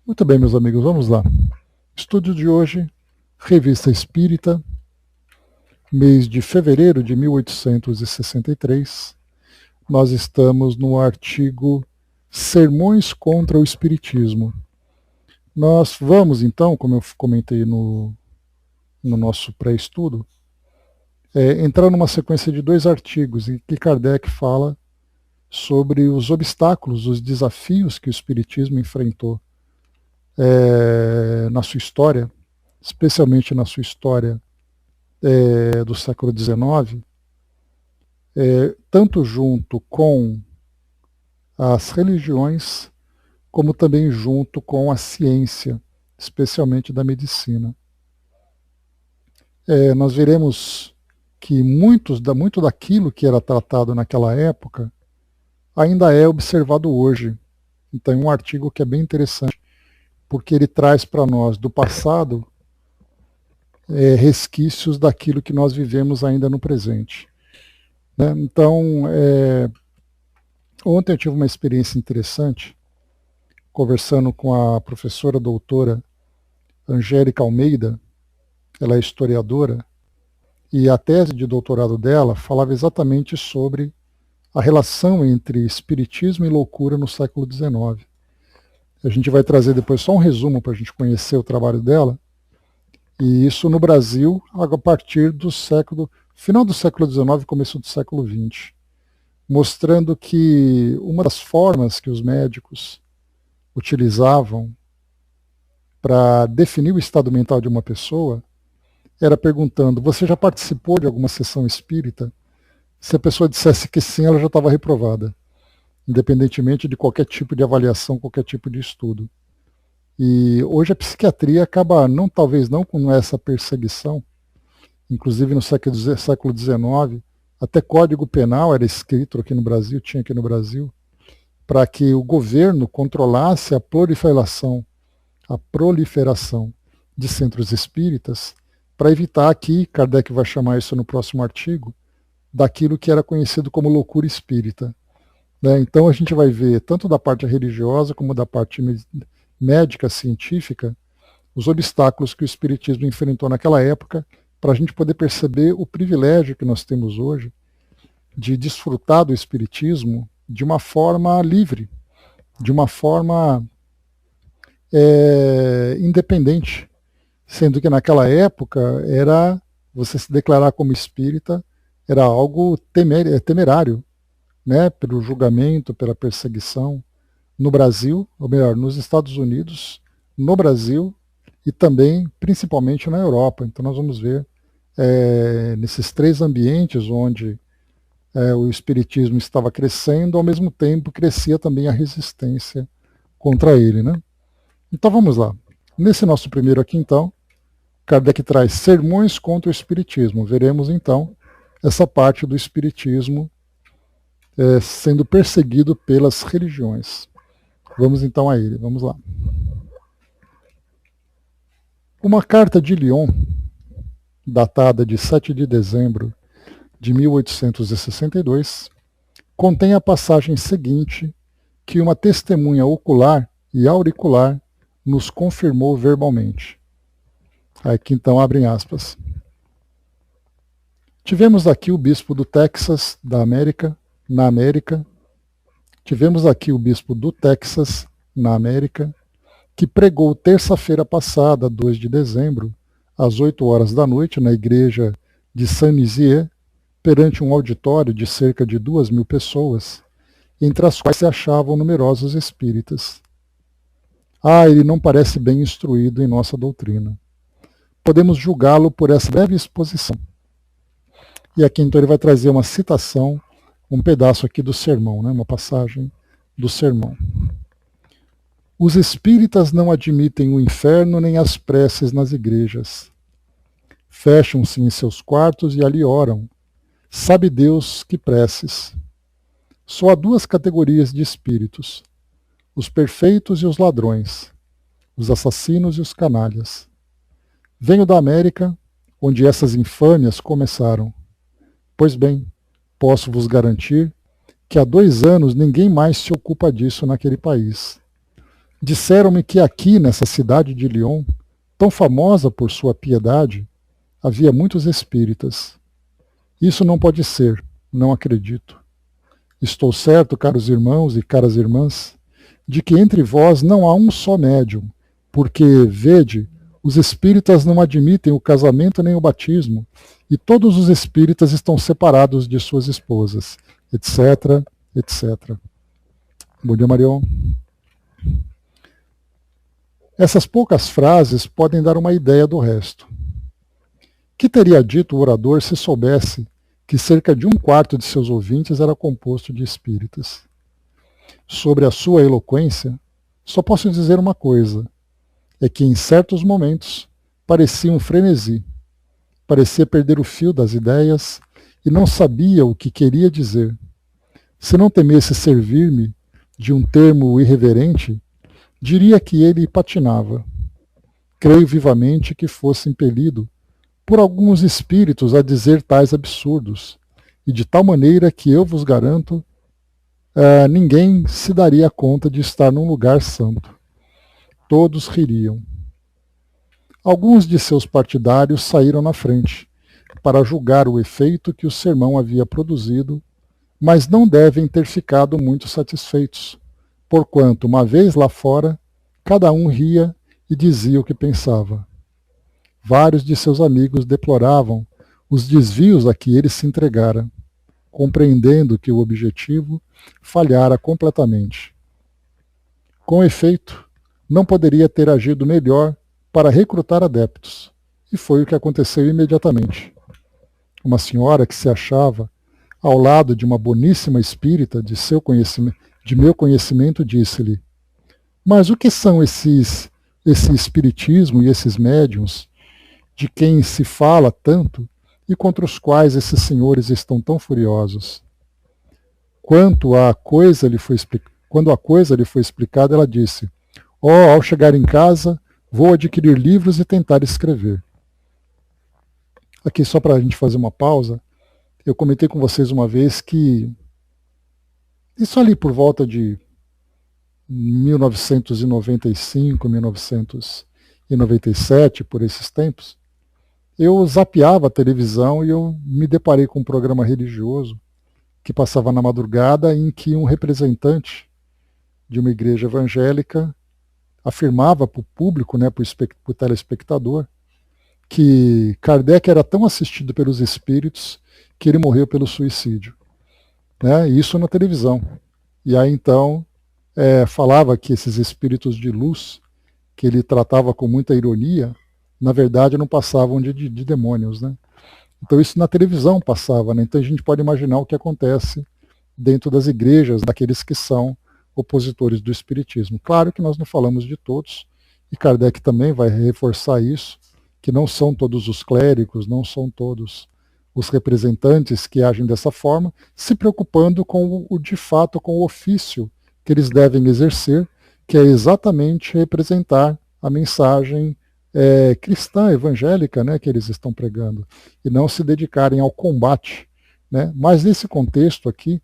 Muito bem, meus amigos, vamos lá. Estudo de hoje, Revista Espírita, mês de fevereiro de 1863. Nós estamos no artigo Sermões contra o Espiritismo. Nós vamos, então, como eu comentei no nosso pré-estudo, entrar numa sequência de 2 artigos em que Kardec fala sobre os obstáculos, os desafios que o Espiritismo enfrentou na sua história, especialmente na sua história do século XIX, tanto junto com as religiões, como também junto com a ciência, especialmente da medicina. Nós veremos que muito daquilo que era tratado naquela época ainda é observado hoje. Então, é um artigo que é bem interessante, porque ele traz para nós do passado resquícios daquilo que nós vivemos ainda no presente. Né? Então, ontem eu tive uma experiência interessante, conversando com a professora doutora Angélica Almeida. Ela é historiadora, e a tese de doutorado dela falava exatamente sobre a relação entre espiritismo e loucura no século XIX. A gente vai trazer depois só um resumo para a gente conhecer o trabalho dela, e isso no Brasil a partir do final do século XIX e começo do século XX, mostrando que uma das formas que os médicos utilizavam para definir o estado mental de uma pessoa era perguntando: você já participou de alguma sessão espírita? Se a pessoa dissesse que sim, ela já estava reprovada, independentemente de qualquer tipo de avaliação, qualquer tipo de estudo. E hoje a psiquiatria acaba, talvez não com essa perseguição, inclusive no século XIX, até Código Penal era escrito aqui no Brasil, tinha aqui no Brasil, para que o governo controlasse a proliferação de centros espíritas, para evitar que, Kardec vai chamar isso no próximo artigo, daquilo que era conhecido como loucura espírita. Né? Então a gente vai ver, tanto da parte religiosa como da parte médica, científica, os obstáculos que o espiritismo enfrentou naquela época, para a gente poder perceber o privilégio que nós temos hoje de desfrutar do espiritismo de uma forma livre, de uma forma independente, sendo que naquela época era você se declarar como espírita era algo temerário, né, pelo julgamento, pela perseguição. No Brasil, ou melhor, nos Estados Unidos, no Brasil e também, principalmente, na Europa. Então nós vamos ver nesses 3 ambientes onde o espiritismo estava crescendo, ao mesmo tempo crescia também a resistência contra ele. Né? Então vamos lá. Nesse nosso primeiro aqui, então, Kardec traz sermões contra o espiritismo. Veremos, então, essa parte do espiritismo sendo perseguido pelas religiões. Vamos então a ele, vamos lá. Uma carta de Lyon, datada de 7 de dezembro de 1862, contém a passagem seguinte que uma testemunha ocular e auricular nos confirmou verbalmente. Aqui então abrem aspas. Tivemos aqui o bispo do Texas, na América. Tivemos aqui o bispo do Texas, na América, que pregou terça-feira passada, 2 de dezembro, às 8 horas da noite, na igreja de Saint-Nizier, perante um auditório de cerca de 2.000 pessoas, entre as quais se achavam numerosos espíritas. Ele não parece bem instruído em nossa doutrina. Podemos julgá-lo por essa breve exposição. E aqui então ele vai trazer uma citação, um pedaço aqui do sermão, né, uma passagem do sermão. Os espíritas não admitem o inferno nem as preces nas igrejas. Fecham-se em seus quartos e ali oram. Sabe Deus que preces. Só há 2 categorias de espíritos: os perfeitos e os ladrões, os assassinos e os canalhas. Venho da América, onde essas infâmias começaram. Pois bem, posso vos garantir que há 2 anos ninguém mais se ocupa disso naquele país. Disseram-me que aqui, nessa cidade de Lyon, tão famosa por sua piedade, havia muitos espíritas. Isso não pode ser, não acredito. Estou certo, caros irmãos e caras irmãs, de que entre vós não há um só médium, porque, vede, os espíritas não admitem o casamento nem o batismo, e todos os espíritas estão separados de suas esposas, etc, etc. Bom dia, Marion. Essas poucas frases podem dar uma ideia do resto. Que teria dito o orador se soubesse que cerca de 1/4 de seus ouvintes era composto de espíritas? Sobre a sua eloquência, só posso dizer uma coisa, é que em certos momentos parecia um frenesi, parecia perder o fio das ideias e não sabia o que queria dizer. Se não temesse servir-me de um termo irreverente, diria que ele patinava. Creio vivamente que fosse impelido por alguns espíritos a dizer tais absurdos, e de tal maneira que eu vos garanto, ninguém se daria conta de estar num lugar santo. Todos ririam. Alguns de seus partidários saíram na frente, para julgar o efeito que o sermão havia produzido, mas não devem ter ficado muito satisfeitos, porquanto, uma vez lá fora, cada um ria e dizia o que pensava. Vários de seus amigos deploravam os desvios a que ele se entregara, compreendendo que o objetivo falhara completamente. Com efeito, não poderia ter agido melhor para recrutar adeptos, e foi o que aconteceu imediatamente. Uma senhora que se achava ao lado de uma boníssima espírita de meu conhecimento, disse-lhe: mas o que são esse espiritismo e esses médiuns de quem se fala tanto e contra os quais esses senhores estão tão furiosos? Quando a coisa lhe foi explicada, ela disse: ao chegar em casa, vou adquirir livros e tentar escrever. Aqui, só para a gente fazer uma pausa, eu comentei com vocês uma vez que, isso ali por volta de 1995, 1997, por esses tempos, eu zapeava a televisão e eu me deparei com um programa religioso que passava na madrugada, em que um representante de uma igreja evangélica afirmava para o público, para o telespectador, que Kardec era tão assistido pelos espíritos que ele morreu pelo suicídio. Isso na televisão. E aí então falava que esses espíritos de luz, que ele tratava com muita ironia, na verdade não passavam de demônios. Então isso na televisão passava. Então a gente pode imaginar o que acontece dentro das igrejas, daqueles que são opositores do espiritismo. Claro que nós não falamos de todos, e Kardec também vai reforçar isso, que não são todos os clérigos, não são todos os representantes que agem dessa forma, se preocupando com de fato com o ofício que eles devem exercer, que é exatamente representar a mensagem cristã, evangélica, que eles estão pregando, e não se dedicarem ao combate. Mas nesse contexto aqui,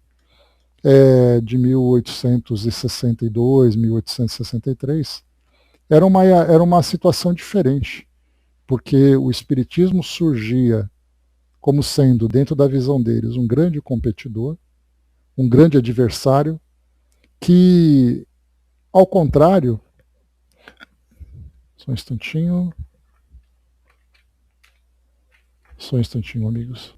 de 1862, 1863, era uma situação diferente, porque o espiritismo surgia como sendo, dentro da visão deles, um grande competidor, um grande adversário, que, ao contrário, só um instantinho, amigos.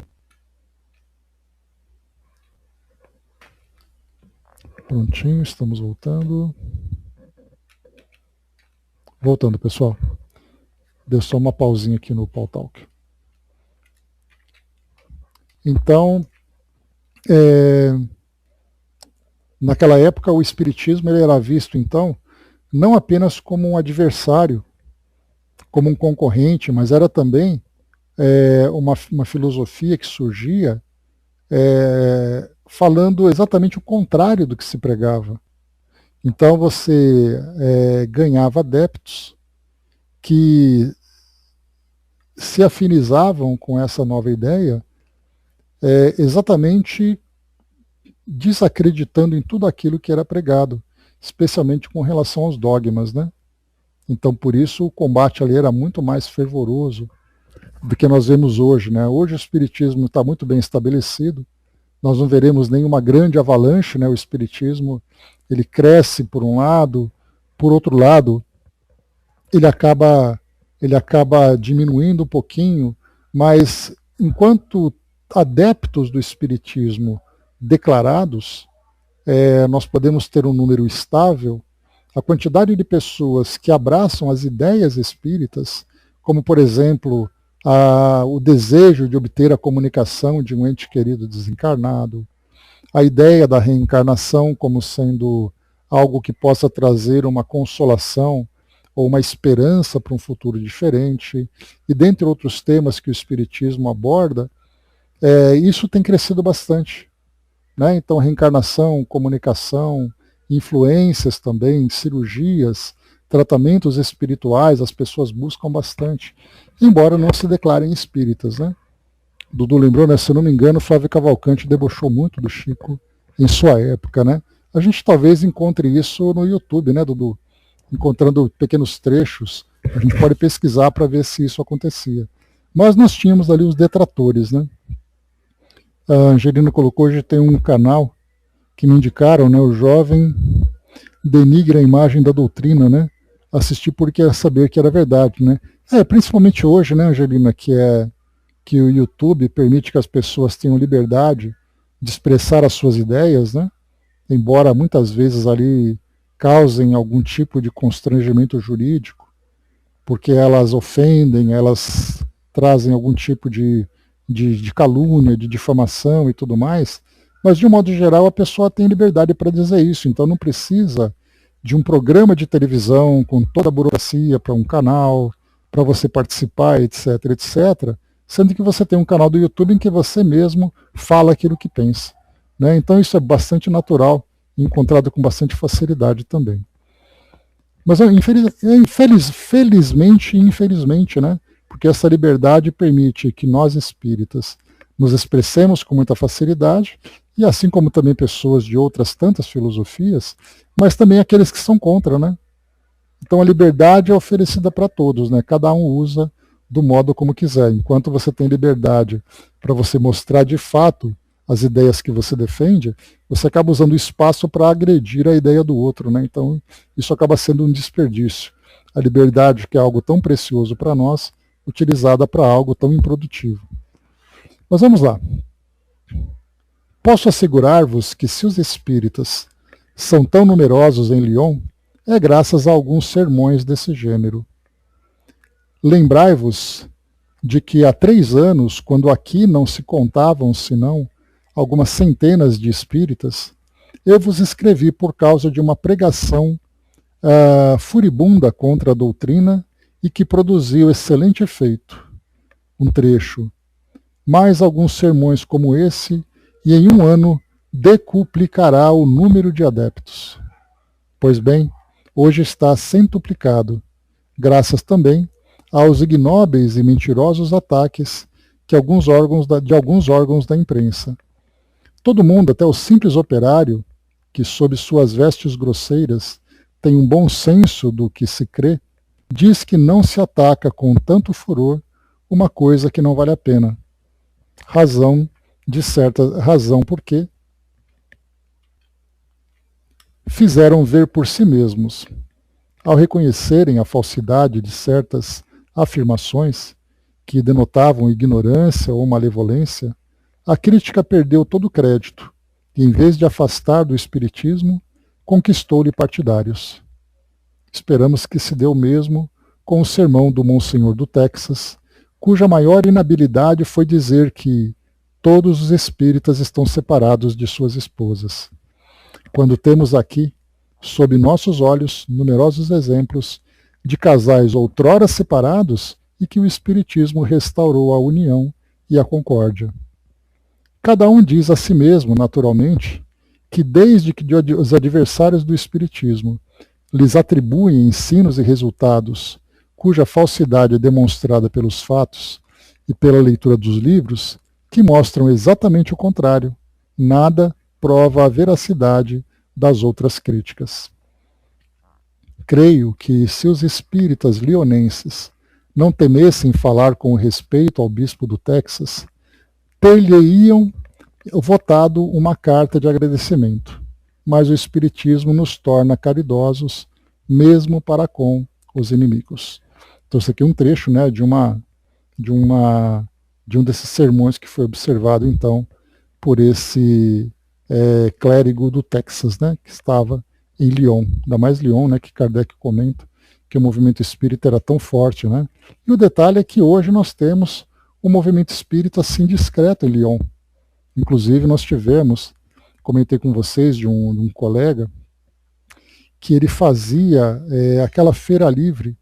Prontinho, estamos voltando. Voltando, pessoal. Deu só uma pausinha aqui no Paul Talk. Então, naquela época, o espiritismo ele era visto, então, não apenas como um adversário, como um concorrente, mas era também uma filosofia que surgia falando exatamente o contrário do que se pregava. Então você ganhava adeptos que se afinizavam com essa nova ideia, exatamente desacreditando em tudo aquilo que era pregado, especialmente com relação aos dogmas, né? Então, por isso, o combate ali era muito mais fervoroso do que nós vemos hoje, né? Hoje o espiritismo está muito bem estabelecido, nós não veremos nenhuma grande avalanche, né? O espiritismo, ele cresce por um lado, por outro lado, ele acaba diminuindo um pouquinho, mas enquanto adeptos do espiritismo declarados, nós podemos ter um número estável, a quantidade de pessoas que abraçam as ideias espíritas, como por exemplo, o desejo de obter a comunicação de um ente querido desencarnado, a ideia da reencarnação como sendo algo que possa trazer uma consolação ou uma esperança para um futuro diferente, e dentre outros temas que o Espiritismo aborda, isso tem crescido bastante. Né? Então, reencarnação, comunicação, influências também, cirurgias, tratamentos espirituais, as pessoas buscam bastante, embora não se declarem espíritas. Né? Dudu lembrou, né? Se eu não me engano, Flávio Cavalcante debochou muito do Chico em sua época. Né? A gente talvez encontre isso no YouTube, né, Dudu? Encontrando pequenos trechos, a gente pode pesquisar para ver se isso acontecia. Mas nós tínhamos ali os detratores, né? A Angelina colocou, hoje tem um canal que me indicaram, né? O jovem denigra a imagem da doutrina, né? Assisti porque quer saber que era verdade, né? Principalmente hoje, né, Angelina, que o YouTube permite que as pessoas tenham liberdade de expressar as suas ideias, né? Embora muitas vezes ali causem algum tipo de constrangimento jurídico, porque elas ofendem, elas trazem algum tipo de calúnia, de difamação e tudo mais, mas de um modo geral a pessoa tem liberdade para dizer isso, então não precisa de um programa de televisão com toda a burocracia para um canal, para você participar, etc, etc, sendo que você tem um canal do YouTube em que você mesmo fala aquilo que pensa. Né? Então isso é bastante natural, encontrado com bastante facilidade também. Mas felizmente e infelizmente, né? Porque essa liberdade permite que nós espíritas nos expressemos com muita facilidade, e assim como também pessoas de outras tantas filosofias, mas também aqueles que são contra, né? Então a liberdade é oferecida para todos, né? Cada um usa do modo como quiser. Enquanto você tem liberdade para você mostrar de fato as ideias que você defende, você acaba usando o espaço para agredir a ideia do outro, né? Então isso acaba sendo um desperdício. A liberdade, que é algo tão precioso para nós, utilizada para algo tão improdutivo. Mas vamos lá. Posso assegurar-vos que se os espíritas são tão numerosos em Lyon, é graças a alguns sermões desse gênero. Lembrai-vos de que há 3 anos, quando aqui não se contavam senão algumas centenas de espíritas, eu vos escrevi por causa de uma pregação furibunda contra a doutrina e que produziu excelente efeito. Um trecho. Mais alguns sermões como esse, e em 1 ano decuplicará o número de adeptos. Pois bem, hoje está centuplicado, graças também aos ignóbeis e mentirosos ataques de alguns órgãos da imprensa. Todo mundo, até o simples operário, que sob suas vestes grosseiras tem um bom senso do que se crê, diz que não se ataca com tanto furor uma coisa que não vale a pena. Razão porque fizeram ver por si mesmos. Ao reconhecerem a falsidade de certas afirmações que denotavam ignorância ou malevolência, a crítica perdeu todo o crédito e, em vez de afastar do espiritismo, conquistou-lhe partidários. Esperamos que se dê o mesmo com o sermão do Monsenhor do Texas, cuja maior inabilidade foi dizer que todos os espíritas estão separados de suas esposas. Quando temos aqui, sob nossos olhos, numerosos exemplos de casais outrora separados e que o espiritismo restaurou a união e a concórdia. Cada um diz a si mesmo, naturalmente, que desde que os adversários do espiritismo lhes atribuem ensinos e resultados cuja falsidade é demonstrada pelos fatos e pela leitura dos livros, que mostram exatamente o contrário, nada prova a veracidade das outras críticas. Creio que se os espíritas lionenses não temessem falar com respeito ao bispo do Texas, ter-lhe-iam votado uma carta de agradecimento. Mas o Espiritismo nos torna caridosos, mesmo para com os inimigos. Então, isso aqui é um trecho, né, de um desses sermões que foi observado, então, por esse clérigo do Texas, né, que estava em Lyon. Ainda mais Lyon, né, que Kardec comenta que o movimento espírita era tão forte, né? E o detalhe é que hoje nós temos um movimento espírita assim discreto em Lyon. Inclusive nós tivemos, comentei com vocês de um colega, que ele fazia aquela feira livre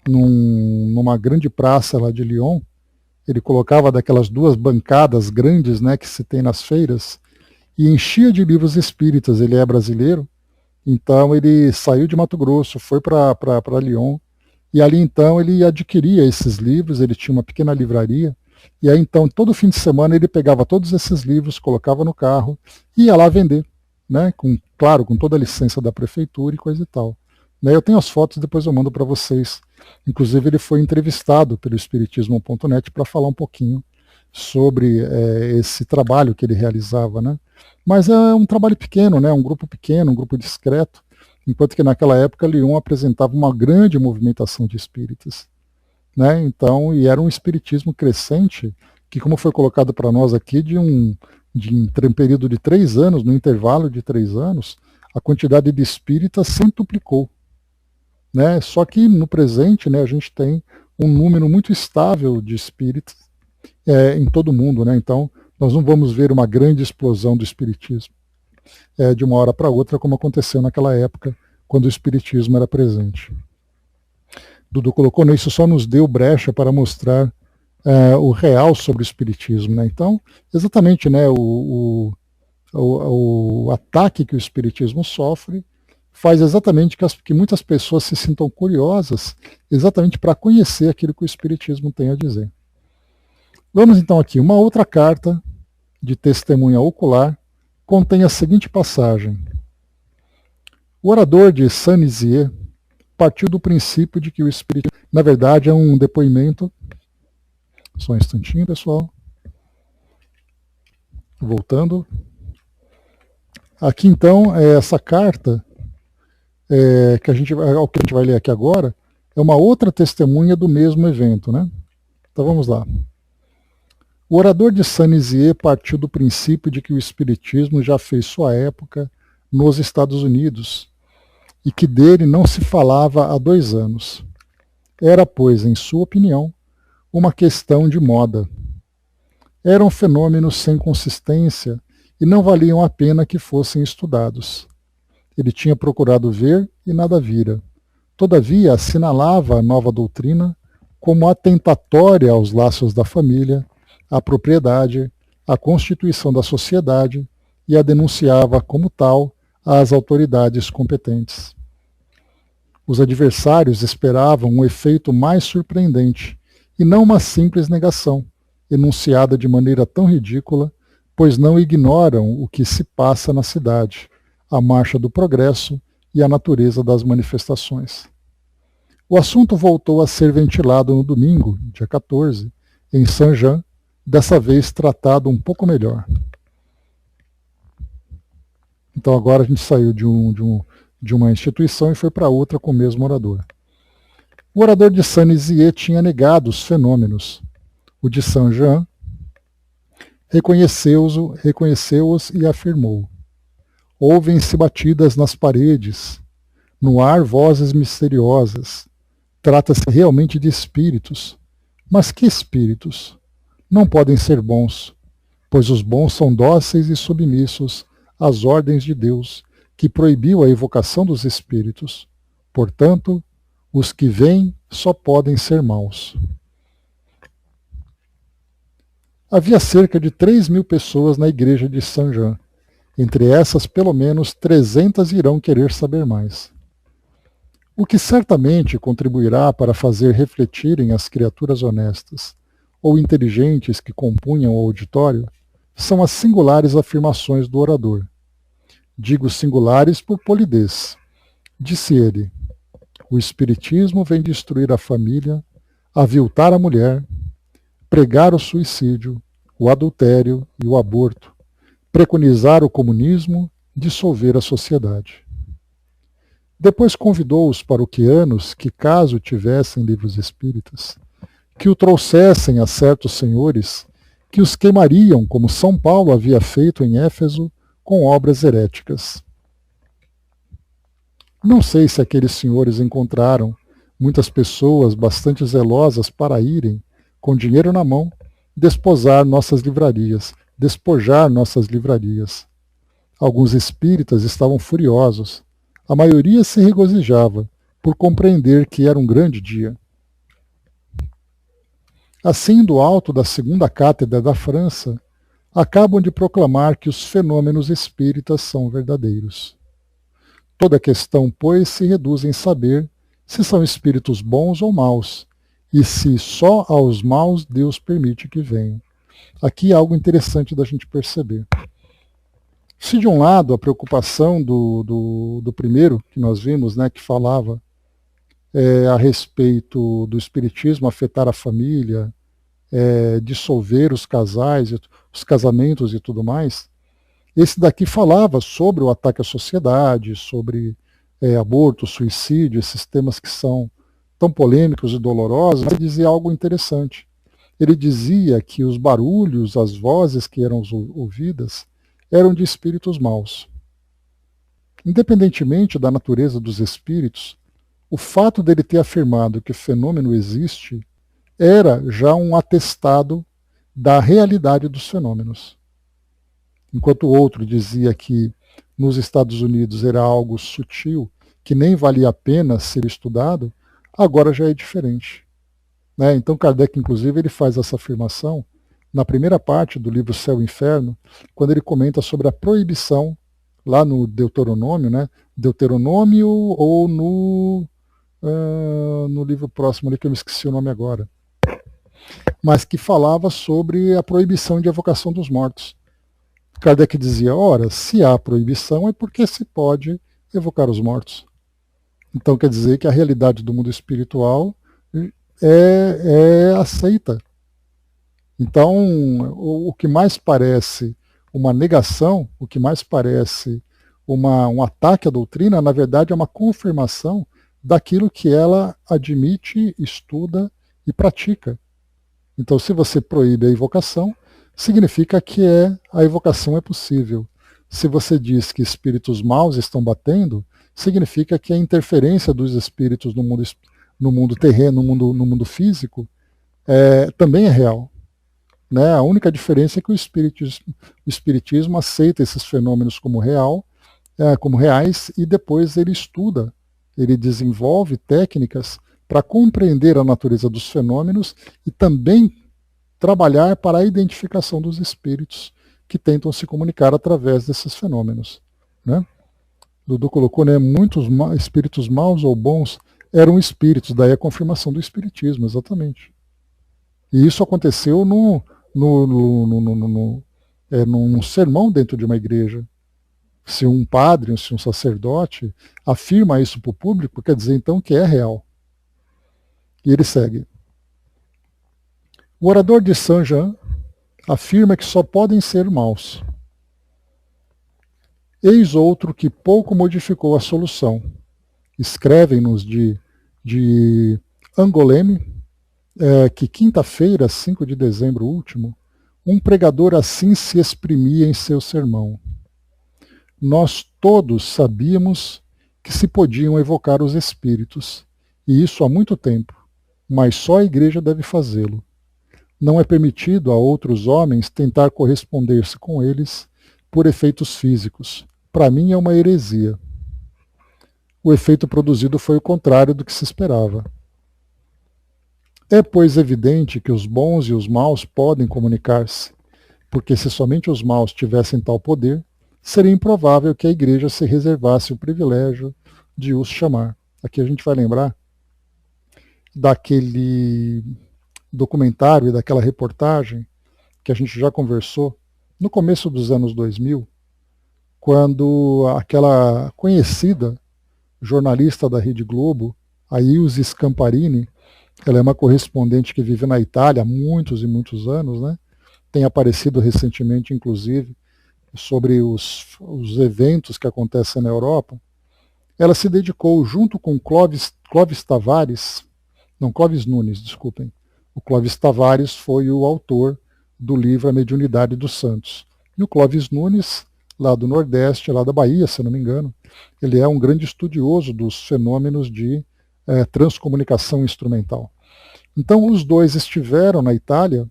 numa grande praça lá de Lyon. Ele colocava daquelas duas bancadas grandes, né, que se tem nas feiras, e enchia de livros espíritas. Ele é brasileiro, então ele saiu de Mato Grosso, foi para Lyon, e ali então ele adquiria esses livros, ele tinha uma pequena livraria, e aí então todo fim de semana ele pegava todos esses livros, colocava no carro e ia lá vender, né? Claro, com toda a licença da prefeitura e coisa e tal. Né? Eu tenho as fotos, depois eu mando para vocês. Inclusive ele foi entrevistado pelo Espiritismo.net para falar um pouquinho sobre esse trabalho que ele realizava, né? Mas é um trabalho pequeno, né? Um grupo pequeno, um grupo discreto, enquanto que naquela época Lyon apresentava uma grande movimentação de espíritas, né? Então, e era um espiritismo crescente, que como foi colocado para nós aqui, de um período de 3 anos, no intervalo de 3 anos, a quantidade de espíritas centuplicou, né? Só que no presente, né, a gente tem um número muito estável de espíritas em todo o mundo, né? Então, nós não vamos ver uma grande explosão do espiritismo de uma hora para outra, como aconteceu naquela época, quando o espiritismo era presente. Dudu colocou, né, isso só nos deu brecha para mostrar o real sobre o espiritismo, né? Então, exatamente, né, o ataque que o espiritismo sofre faz exatamente que muitas pessoas se sintam curiosas exatamente para conhecer aquilo que o espiritismo tem a dizer. Vamos então aqui, uma outra carta de testemunha ocular contém a seguinte passagem. O orador de Saint-Nizier partiu do princípio de que o espiritismo, na verdade, é um depoimento. Só um instantinho, pessoal. Voltando. Aqui então, essa carta que a gente vai ler aqui agora é uma outra testemunha do mesmo evento, né? Então vamos lá. O orador de Saint-Nizier partiu do princípio de que o espiritismo já fez sua época nos Estados Unidos e que dele não se falava há 2 anos. Era, pois, em sua opinião, uma questão de moda. Eram fenômenos sem consistência e não valiam a pena que fossem estudados. Ele tinha procurado ver e nada vira. Todavia, assinalava a nova doutrina como atentatória aos laços da família, à propriedade, à constituição da sociedade e a denunciava como tal às autoridades competentes. Os adversários esperavam um efeito mais surpreendente e não uma simples negação, enunciada de maneira tão ridícula, pois não ignoram o que se passa na cidade, a marcha do progresso e a natureza das manifestações. O assunto voltou a ser ventilado no domingo, dia 14, em Saint-Jean, dessa vez tratado um pouco melhor. Então agora a gente saiu de uma instituição e foi para outra com o mesmo orador. O orador de Saint-Nizier tinha negado os fenômenos. O de Saint-Jean reconheceu-os e afirmou: ouvem-se batidas nas paredes, no ar vozes misteriosas. Trata-se realmente de espíritos. Mas que espíritos? Não podem ser bons, pois os bons são dóceis e submissos às ordens de Deus, que proibiu a evocação dos espíritos. Portanto, os que vêm só podem ser maus. Havia cerca de 3.000 pessoas na igreja de Saint-Jean. Entre essas, pelo menos 300 irão querer saber mais. O que certamente contribuirá para fazer refletirem as criaturas honestas ou inteligentes que compunham o auditório são as singulares afirmações do orador. Digo singulares por polidez. Disse ele: O Espiritismo vem destruir a família, aviltar a mulher, pregar o suicídio, o adultério e o aborto, preconizar o comunismo, dissolver a sociedade. Depois convidou os paroquianos que, caso tivessem livros espíritas, que o trouxessem a certos senhores que os queimariam, como São Paulo havia feito em Éfeso, com obras heréticas. Não sei se aqueles senhores encontraram muitas pessoas bastante zelosas para irem, com dinheiro na mão, despojar nossas livrarias. Alguns espíritas estavam furiosos. A maioria se regozijava, por compreender que era um grande dia. Assim, do alto da segunda cátedra da França, acabam de proclamar que os fenômenos espíritas são verdadeiros. Toda a questão, pois, se reduz em saber se são espíritos bons ou maus, e se só aos maus Deus permite que venham. Aqui há algo interessante da gente perceber. Se de um lado a preocupação do primeiro que nós vimos, né, que falava a respeito do espiritismo afetar a família, dissolver os casais, os casamentos e tudo mais, esse daqui falava sobre o ataque à sociedade, sobre aborto, suicídio, esses temas que são tão polêmicos e dolorosos, mas ele dizia algo interessante. Ele dizia que os barulhos, as vozes que eram ouvidas, eram de espíritos maus. Independentemente da natureza dos espíritos, o fato dele ter afirmado que o fenômeno existe era já um atestado da realidade dos fenômenos. Enquanto o outro dizia que nos Estados Unidos era algo sutil, que nem valia a pena ser estudado, agora já é diferente. Né? Então Kardec, inclusive, ele faz essa afirmação na primeira parte do livro Céu e Inferno, quando ele comenta sobre a proibição, lá no Deuteronômio, né? Deuteronômio ou no livro próximo ali, que eu me esqueci o nome agora, mas que falava sobre a proibição de evocação dos mortos. Kardec dizia, ora, se há proibição é porque se pode evocar os mortos. Então quer dizer que a realidade do mundo espiritual é aceita. Então, o que mais parece uma negação, o que mais parece um ataque à doutrina, na verdade é uma confirmação daquilo que ela admite, estuda e pratica. Então, se você proíbe a evocação, significa que a evocação é possível. Se você diz que espíritos maus estão batendo, significa que a interferência dos espíritos no mundo terreno, no mundo físico, também é real. Né? A única diferença é que o espiritismo aceita esses fenômenos como reais, e depois ele estuda, ele desenvolve técnicas para compreender a natureza dos fenômenos e também trabalhar para a identificação dos espíritos que tentam se comunicar através desses fenômenos. Né? Dudu colocou, né, muitos espíritos maus ou bons eram espíritos, daí a confirmação do espiritismo, exatamente. E isso aconteceu num sermão dentro de uma igreja. Se um padre, se um sacerdote afirma isso para o público, quer dizer então que é real. E ele segue. O orador de Saint-Jean afirma que só podem ser maus. Eis outro que pouco modificou a solução. Escrevem-nos de Angoulême, que quinta-feira, 5 de dezembro último, um pregador assim se exprimia em seu sermão. Nós todos sabíamos que se podiam evocar os espíritos, e isso há muito tempo, mas só a igreja deve fazê-lo. Não é permitido a outros homens tentar corresponder-se com eles por efeitos físicos. Para mim é uma heresia. O efeito produzido foi o contrário do que se esperava. É, pois, evidente que os bons e os maus podem comunicar-se, porque se somente os maus tivessem tal poder, seria improvável que a igreja se reservasse o privilégio de os chamar. Aqui a gente vai lembrar daquele documentário e daquela reportagem que a gente já conversou no começo dos anos 2000, quando aquela conhecida jornalista da Rede Globo, A Ilse Scamparini, ela é uma correspondente que vive na Itália há muitos e muitos anos, né? Tem aparecido recentemente, inclusive, sobre os eventos que acontecem na Europa. Ela se dedicou, junto com Clóvis Nunes, desculpem. O Clóvis Tavares foi o autor do livro A Mediunidade dos Santos. E o Clóvis Nunes, lá do Nordeste, lá da Bahia, se não me engano, ele é um grande estudioso dos fenômenos de transcomunicação instrumental. Então, os dois estiveram na Itália,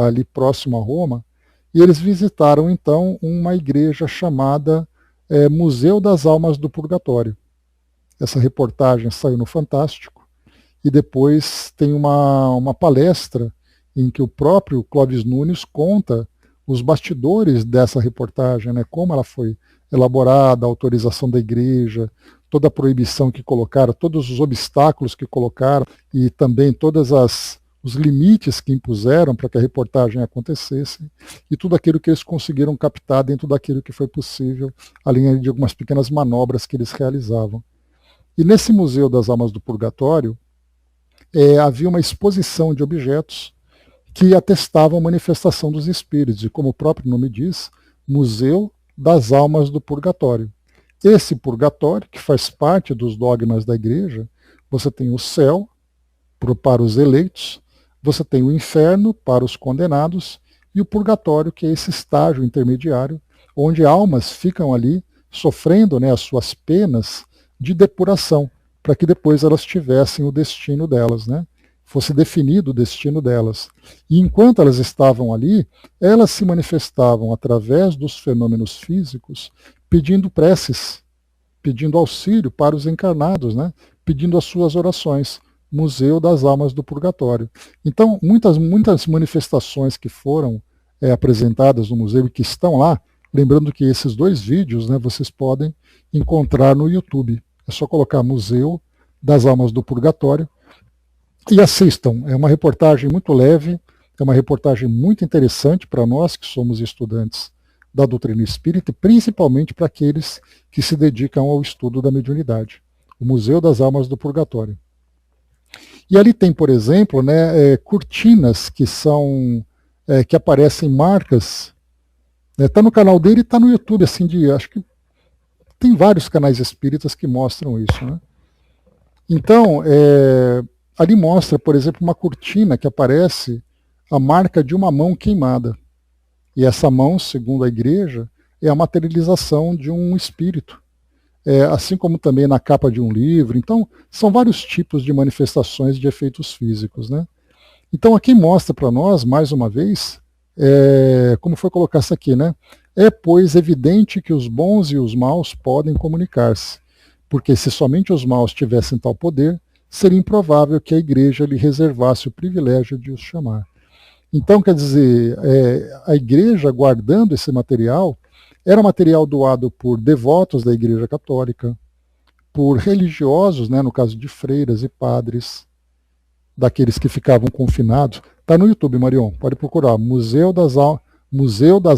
ali próximo a Roma, e eles visitaram, então, uma igreja chamada Museu das Almas do Purgatório. Essa reportagem saiu no Fantástico, e depois tem uma palestra em que o próprio Clóvis Nunes conta os bastidores dessa reportagem, né, como ela foi elaborada, a autorização da igreja, toda a proibição que colocaram, todos os obstáculos que colocaram e também todos os limites que impuseram para que a reportagem acontecesse e tudo aquilo que eles conseguiram captar dentro daquilo que foi possível, além de algumas pequenas manobras que eles realizavam. E nesse Museu das Almas do Purgatório, havia uma exposição de objetos que atestavam a manifestação dos espíritos, e como o próprio nome diz, Museu das Almas do Purgatório. Esse purgatório, que faz parte dos dogmas da igreja, você tem o céu para os eleitos, você tem o inferno para os condenados, e o purgatório, que é esse estágio intermediário, onde almas ficam ali sofrendo, né, as suas penas de depuração, para que depois elas tivessem o destino delas, né? Fosse definido o destino delas. E enquanto elas estavam ali, elas se manifestavam através dos fenômenos físicos, pedindo preces, pedindo auxílio para os encarnados, né? Pedindo as suas orações. Museu das Almas do Purgatório. Então, muitas manifestações que foram apresentadas no museu e que estão lá, lembrando que esses 2 vídeos, né, vocês podem encontrar no YouTube. É só colocar Museu das Almas do Purgatório e assistam. É uma reportagem muito leve, é uma reportagem muito interessante para nós que somos estudantes da doutrina espírita, principalmente para aqueles que se dedicam ao estudo da mediunidade. O Museu das Almas do Purgatório. E ali tem, por exemplo, né, cortinas que são que aparecem marcas. Está no canal dele e está no YouTube, assim, acho que tem vários canais espíritas que mostram isso, né? Então, ali mostra, por exemplo, uma cortina que aparece a marca de uma mão queimada. E essa mão, segundo a igreja, é a materialização de um espírito. Assim como também na capa de um livro. Então, são vários tipos de manifestações de efeitos físicos, né? Então, aqui mostra para nós, mais uma vez, como foi colocar isso aqui, né? É, pois, evidente que os bons e os maus podem comunicar-se, porque se somente os maus tivessem tal poder, seria improvável que a igreja lhe reservasse o privilégio de os chamar. Então, quer dizer, a igreja, guardando esse material, era material doado por devotos da Igreja Católica, por religiosos, né, no caso de freiras e padres, daqueles que ficavam confinados. Está no YouTube, Marion, pode procurar, Museu das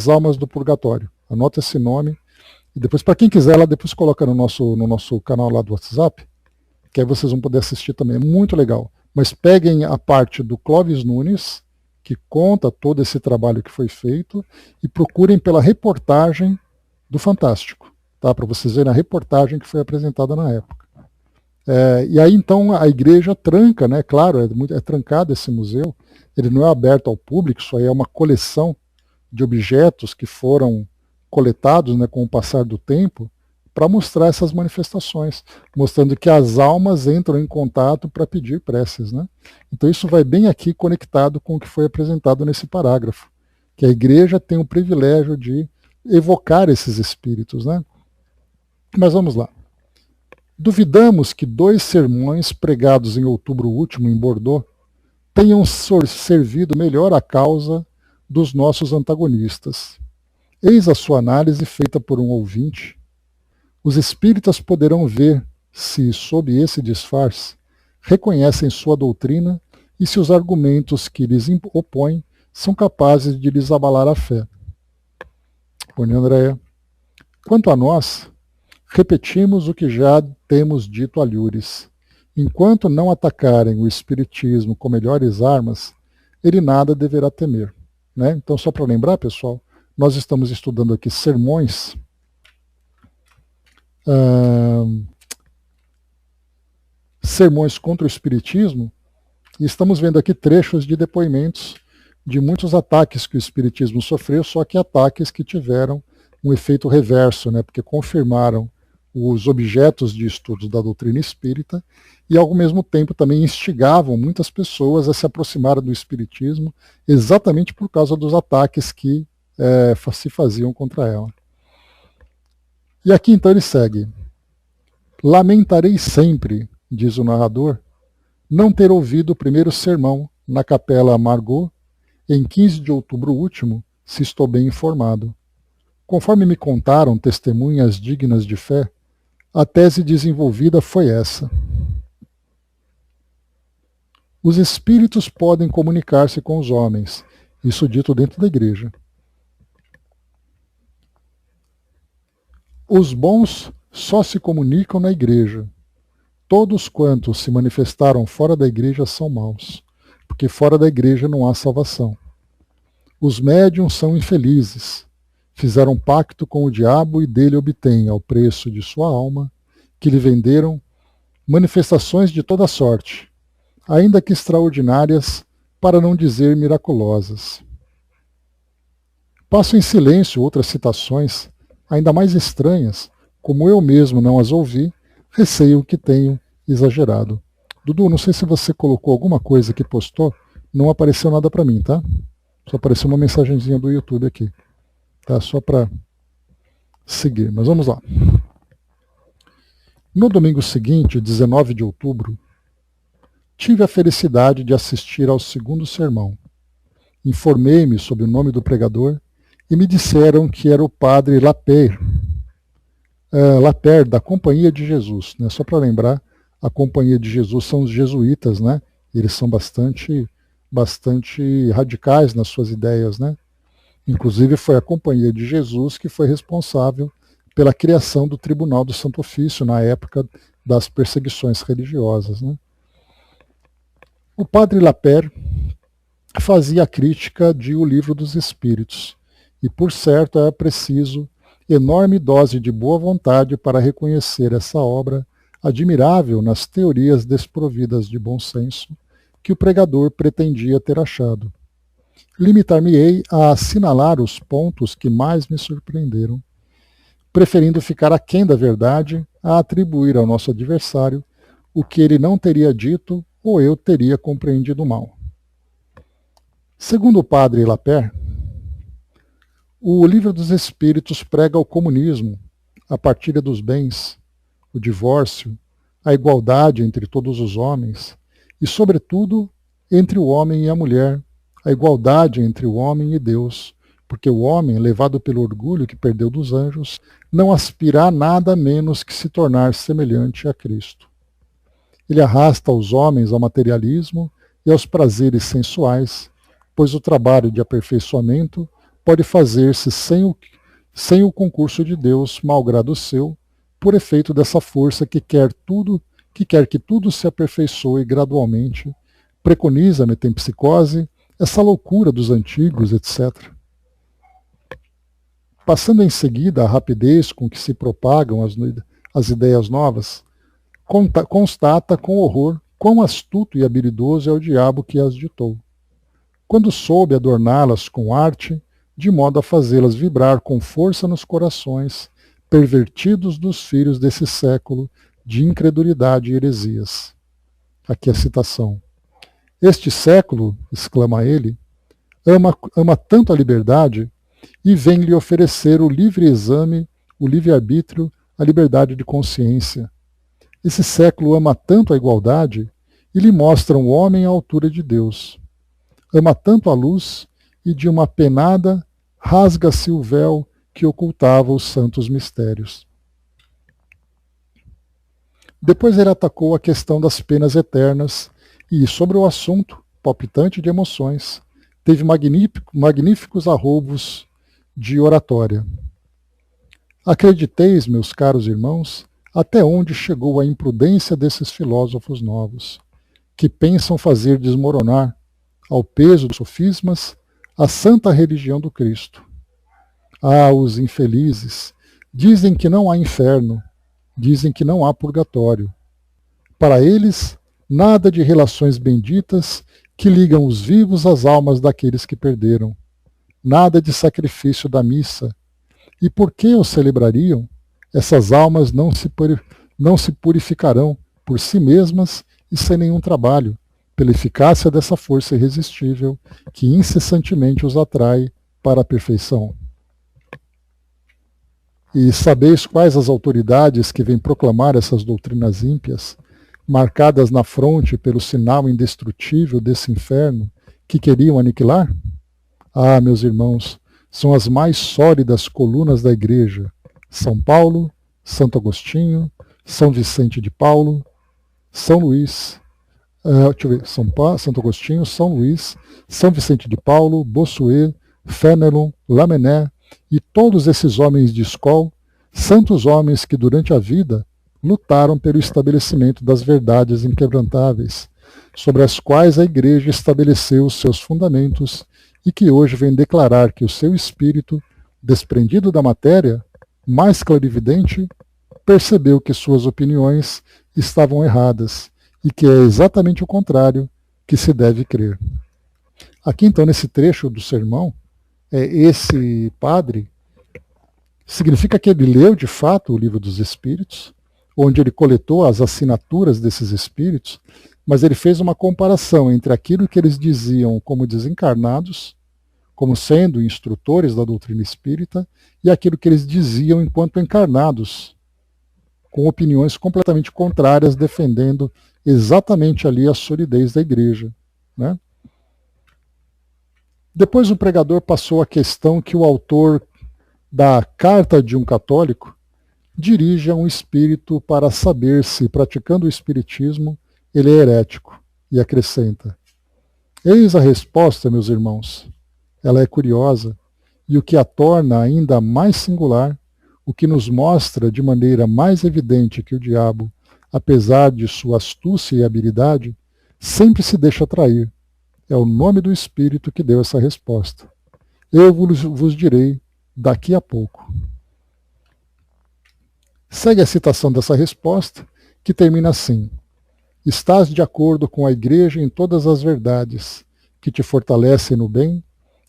Almas do Purgatório. Anota esse nome. E depois, para quem quiser, lá depois coloca no nosso canal lá do WhatsApp, que aí vocês vão poder assistir também. É muito legal. Mas peguem a parte do Clóvis Nunes, que conta todo esse trabalho que foi feito, e procurem pela reportagem do Fantástico, tá? Para vocês verem a reportagem que foi apresentada na época. E aí então a igreja tranca, né? Claro, é trancado esse museu, ele não é aberto ao público, isso aí é uma coleção de objetos que foram coletados, né, com o passar do tempo, para mostrar essas manifestações, mostrando que as almas entram em contato para pedir preces, né? Então isso vai bem aqui conectado com o que foi apresentado nesse parágrafo, que a igreja tem o privilégio de evocar esses espíritos, né? Mas vamos lá. Duvidamos que 2 sermões pregados em outubro último em Bordeaux tenham servido melhor à causa dos nossos antagonistas. Eis a sua análise feita por um ouvinte. Os espíritas poderão ver se, sob esse disfarce, reconhecem sua doutrina e se os argumentos que lhes opõem são capazes de lhes abalar a fé. Bom, Andréia. Quanto a nós, repetimos o que já temos dito a Lures, Enquanto não atacarem o espiritismo com melhores armas, ele nada deverá temer. Né? Então, só para lembrar, pessoal, nós estamos estudando aqui sermões sermões contra o espiritismo, e estamos vendo aqui trechos de depoimentos de muitos ataques que o espiritismo sofreu, só que ataques que tiveram um efeito reverso, né? Porque confirmaram os objetos de estudos da doutrina espírita e, ao mesmo tempo, também instigavam muitas pessoas a se aproximarem do espiritismo exatamente por causa dos ataques que se faziam contra ela. E aqui, então, ele segue. Lamentarei sempre, diz o narrador, não ter ouvido o primeiro sermão na Capela Margot em 15 de outubro último, se estou bem informado. Conforme me contaram testemunhas dignas de fé, a tese desenvolvida foi essa. Os espíritos podem comunicar-se com os homens, isso dito dentro da igreja. Os bons só se comunicam na igreja. Todos quantos se manifestaram fora da igreja são maus, porque fora da igreja não há salvação. Os médiuns são infelizes, fizeram pacto com o diabo e dele obtêm, ao preço de sua alma, que lhe venderam, manifestações de toda sorte, ainda que extraordinárias, para não dizer miraculosas. Passo em silêncio outras citações, ainda mais estranhas, como eu mesmo não as ouvi, receio que tenho exagerado. Dudu, não sei se você colocou alguma coisa que postou, não apareceu nada para mim, tá? Só apareceu uma mensagenzinha do YouTube aqui. Tá? Só para seguir, mas vamos lá. No domingo seguinte, 19 de outubro, tive a felicidade de assistir ao segundo sermão. Informei-me sobre o nome do pregador e me disseram que era o padre Lapère, da Companhia de Jesus. Né? Só para lembrar, a Companhia de Jesus são os jesuítas, né? Eles são bastante radicais nas suas ideias. Né? Inclusive foi a Companhia de Jesus que foi responsável pela criação do Tribunal do Santo Ofício na época das perseguições religiosas. Né? O padre Lapère fazia a crítica de O Livro dos Espíritos, e por certo é preciso enorme dose de boa vontade para reconhecer essa obra admirável nas teorias desprovidas de bom senso que o pregador pretendia ter achado. Limitar-me-ei a assinalar os pontos que mais me surpreenderam, preferindo ficar aquém da verdade a atribuir ao nosso adversário o que ele não teria dito ou eu teria compreendido mal. Segundo o padre Lapère, o Livro dos Espíritos prega o comunismo, a partilha dos bens, o divórcio, a igualdade entre todos os homens e, sobretudo, entre o homem e a mulher, a igualdade entre o homem e Deus, porque o homem, levado pelo orgulho que perdeu dos anjos, não aspira a nada menos que se tornar semelhante a Cristo. Ele arrasta os homens ao materialismo e aos prazeres sensuais, pois o trabalho de aperfeiçoamento pode fazer-se sem o concurso de Deus, malgrado seu, por efeito dessa força que quer que tudo se aperfeiçoe gradualmente, preconiza a metempsicose, essa loucura dos antigos, etc. Passando em seguida a rapidez com que se propagam as ideias novas, constata com horror quão astuto e habilidoso é o diabo que as ditou. Quando soube adorná-las com arte, de modo a fazê-las vibrar com força nos corações pervertidos dos filhos desse século de incredulidade e heresias. Aqui a citação. Este século, exclama ele, ama tanto a liberdade e vem lhe oferecer o livre exame, o livre-arbítrio, a liberdade de consciência. Esse século ama tanto a igualdade e lhe mostra um homem à altura de Deus. Ama tanto a luz e de uma penada rasga-se o véu que ocultava os santos mistérios. Depois ele atacou a questão das penas eternas e, sobre o assunto, palpitante de emoções, teve magníficos arroubos de oratória. Acrediteis, meus caros irmãos, até onde chegou a imprudência desses filósofos novos, que pensam fazer desmoronar, ao peso dos sofismas, a santa religião do Cristo. Ah, os infelizes! Dizem que não há inferno, dizem que não há purgatório. Para eles, nada de relações benditas que ligam os vivos às almas daqueles que perderam. Nada de sacrifício da missa. E por que o celebrariam? Essas almas não se purificarão por si mesmas e sem nenhum trabalho, pela eficácia dessa força irresistível que incessantemente os atrai para a perfeição. E sabeis quais as autoridades que vêm proclamar essas doutrinas ímpias, marcadas na fronte pelo sinal indestrutível desse inferno, que queriam aniquilar? Ah, meus irmãos, são as mais sólidas colunas da Igreja: São Paulo, Santo Agostinho, São Vicente de Paulo, São Luís, Santo Agostinho, São Luís, São Vicente de Paulo, Bossuet, Fénelon, Lamennais e todos esses homens de escola, santos homens que durante a vida lutaram pelo estabelecimento das verdades inquebrantáveis, sobre as quais a Igreja estabeleceu os seus fundamentos e que hoje vem declarar que o seu espírito, desprendido da matéria, mais clarividente, percebeu que suas opiniões estavam erradas e que é exatamente o contrário que se deve crer. Aqui então, nesse trecho do sermão, esse padre significa que ele leu de fato o Livro dos Espíritos, onde ele coletou as assinaturas desses espíritos, mas ele fez uma comparação entre aquilo que eles diziam como desencarnados, como sendo instrutores da doutrina espírita, e aquilo que eles diziam enquanto encarnados, com opiniões completamente contrárias, defendendo exatamente ali a solidez da igreja, né? Depois o pregador passou a questão que o autor da Carta de um Católico dirige a um espírito para saber se, praticando o espiritismo, ele é herético, e acrescenta: eis a resposta, meus irmãos. Ela é curiosa, e o que a torna ainda mais singular, o que nos mostra de maneira mais evidente que o diabo, apesar de sua astúcia e habilidade, sempre se deixa atrair. É o nome do Espírito que deu essa resposta. Eu vos direi daqui a pouco. Segue a citação dessa resposta, que termina assim: estás de acordo com a Igreja em todas as verdades, que te fortalecem no bem,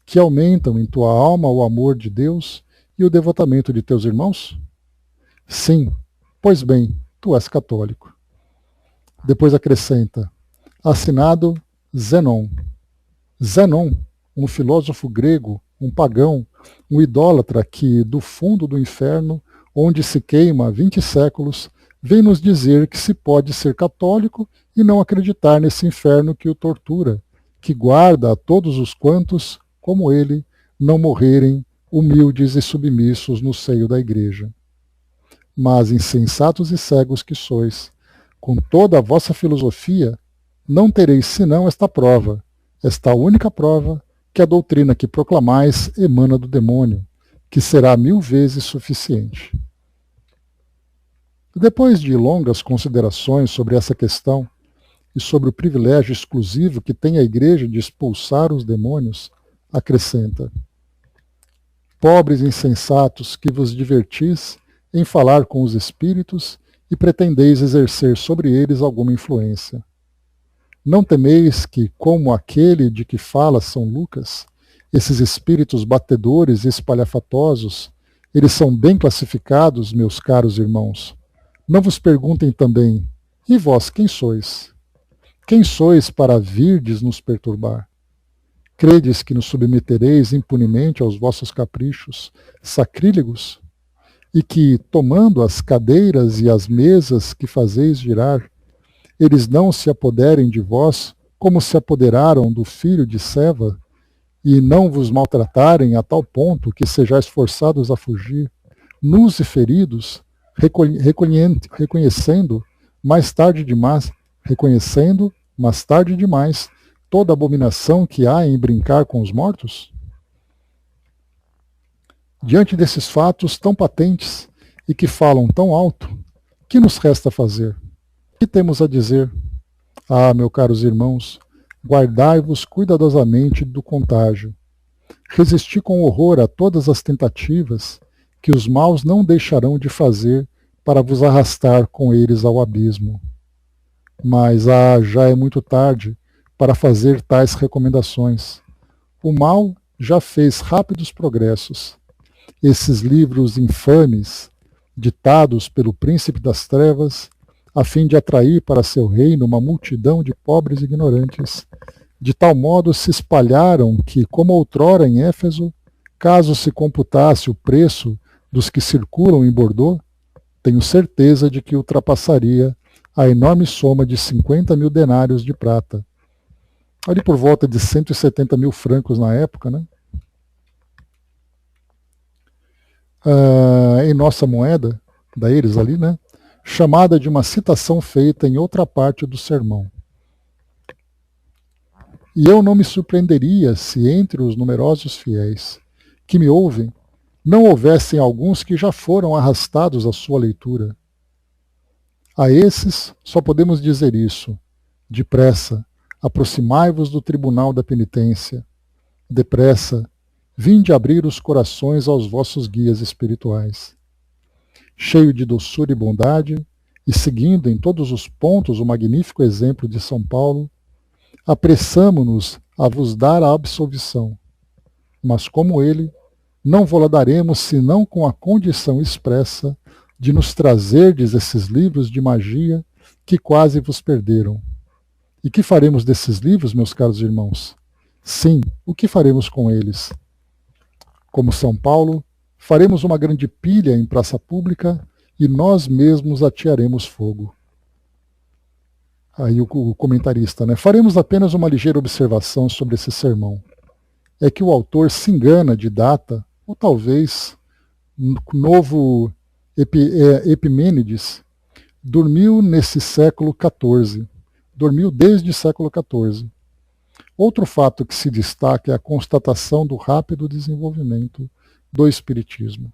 que aumentam em tua alma o amor de Deus e o devotamento de teus irmãos? Sim, pois bem, tu és católico. Depois acrescenta: assinado Zenon. Zenon, um filósofo grego, um pagão, um idólatra que, do fundo do inferno, onde se queima há 20 séculos, vem nos dizer que se pode ser católico e não acreditar nesse inferno que o tortura, que guarda a todos os quantos, como ele, não morrerem humildes e submissos no seio da Igreja. Mas, insensatos e cegos que sois, com toda a vossa filosofia, não tereis senão esta prova, esta única prova, que a doutrina que proclamais emana do demônio, que será 1000 vezes suficiente. Depois de longas considerações sobre essa questão e sobre o privilégio exclusivo que tem a Igreja de expulsar os demônios, acrescenta: pobres insensatos que vos divertis em falar com os espíritos e pretendeis exercer sobre eles alguma influência. Não temeis que, como aquele de que fala São Lucas, esses espíritos batedores e espalhafatosos, eles são bem classificados, meus caros irmãos. Não vos perguntem também: e vós quem sois? Quem sois para virdes nos perturbar? Credes que nos submetereis impunemente aos vossos caprichos sacrílegos? E que, tomando as cadeiras e as mesas que fazeis girar, eles não se apoderem de vós, como se apoderaram do filho de Seva, e não vos maltratarem a tal ponto que sejais forçados a fugir, nus e feridos, reconhecendo mais tarde demais toda a abominação que há em brincar com os mortos? Diante desses fatos tão patentes e que falam tão alto, Que nos resta fazer? Que temos a dizer? Ah, meus caros irmãos, guardai-vos cuidadosamente do contágio. Resisti com horror a todas as tentativas que os maus não deixarão de fazer para vos arrastar com eles ao abismo. Mas, já é muito tarde para fazer tais recomendações. O mal já fez rápidos progressos. Esses livros infames, ditados pelo príncipe das trevas, a fim de atrair para seu reino uma multidão de pobres ignorantes, de tal modo se espalharam que, como outrora em Éfeso, caso se computasse o preço dos que circulam em Bordeaux, tenho certeza de que ultrapassaria a enorme soma de 50.000 denários de prata. Ali por volta de 170.000 francos na época, né? Em nossa moeda, da eles ali, né? Chamada de uma citação feita em outra parte do sermão. E eu não me surpreenderia se entre os numerosos fiéis que me ouvem não houvessem alguns que já foram arrastados à sua leitura. A esses só podemos dizer isso: depressa, aproximai-vos do tribunal da penitência. Depressa, vinde abrir os corações aos vossos guias espirituais. Cheio de doçura e bondade, e seguindo em todos os pontos o magnífico exemplo de São Paulo, apressamo-nos a vos dar a absolvição. Mas como ele, não vô-la daremos senão com a condição expressa de nos trazerdes esses livros de magia que quase vos perderam. E que faremos desses livros, meus caros irmãos? Sim, o que faremos com eles? Como São Paulo, faremos uma grande pilha em praça pública e nós mesmos atearemos fogo. Aí o comentarista, né? Faremos apenas uma ligeira observação sobre esse sermão. É que o autor se engana de data, ou talvez novo Epimênides dormiu nesse século XIV, dormiu desde o século XIV. Outro fato que se destaca é a constatação do rápido desenvolvimento do Espiritismo.